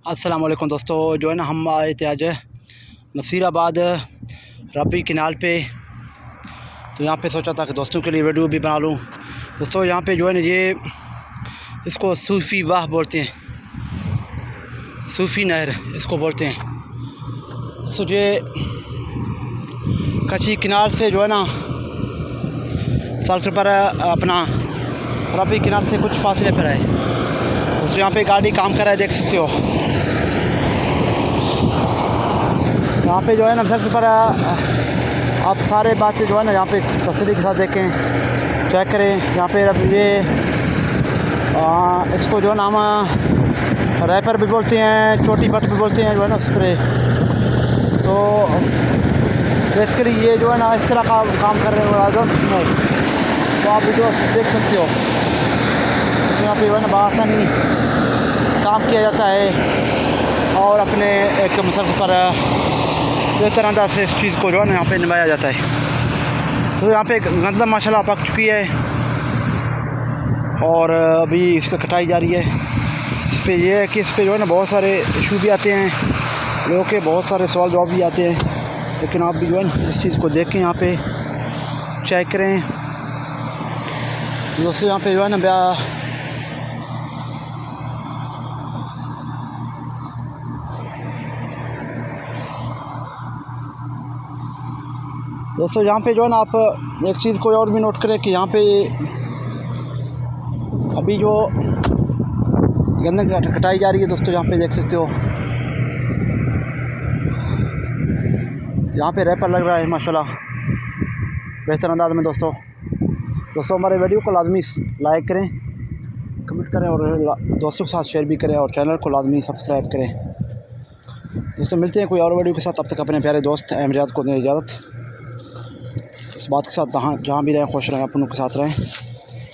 अस्सलाम वालेकुम दोस्तों, जो है ना हम आए थे आज नसीराबाद रबी किनाल पे। तो यहाँ पे सोचा था कि दोस्तों के लिए वीडियो भी बना लूँ। दोस्तों यहाँ पे जो है ना ये इसको सूफ़ी वाह बोलते हैं, सूफ़ी नहर इसको बोलते हैं। दोस्तों ये कच्ची किनाल से जो है ना सड़क पर अपना रबी किनाल से कुछ फासले पर है। दोस्तों यहाँ पे गाड़ी काम कर रहा है, देख सकते हो। यहाँ पे जो है ना सड़क पर आप सारे बातें जो है ना यहाँ पे तसल्ली के साथ देखें, चेक करें। यहाँ पे ये इसको जो है ना हम रैपर भी बोलते हैं, छोटी बट भी बोलते हैं, जो है ना स्प्रे। तो बेसिकली ये जो है ना इस तरह का काम कर रहे हैं। तो आप वीडियो देख सकते हो। तो यहाँ पे जो है ना बआसानी काम किया जाता है और अपने एक मसले पर बेहतर अंदाज से इस चीज़ को जो है ना यहाँ पे निभाया जाता है। तो यहाँ पे गंदम माशाल्लाह पक चुकी है और अभी इसका कटाई जा रही है। इस पर यह है कि इस पर जो है ना बहुत सारे इशू भी आते हैं, लोगों के बहुत सारे सवाल जवाब भी आते हैं। लेकिन आप भी जो है ना इस चीज़ को देखें, यहाँ पे चेक करें। दोस्तों यहाँ पे जो है ना दोस्तों यहाँ पे जो है ना आप एक चीज़ को और भी नोट करें कि यहाँ पे अभी जो गंदम कटाई जा रही है। दोस्तों यहाँ पे देख सकते हो, यहाँ पे रैपर लग रहा है माशाल्लाह बेहतर अंदाज में। दोस्तों हमारे वीडियो को लाजमी लाइक करें, कमेंट करें और दोस्तों के साथ शेयर भी करें और चैनल को लाजमी सब्सक्राइब करें। दोस्तों मिलते हैं कोई और वीडियो के साथ। तब तक अपने प्यारे दोस्त अहमद को दें इजाज़त। इस बात के साथ जहाँ भी रहें खुश रहें, अपनों के साथ रहें।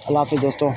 अल्लाह हाफ़िज़ दोस्तों।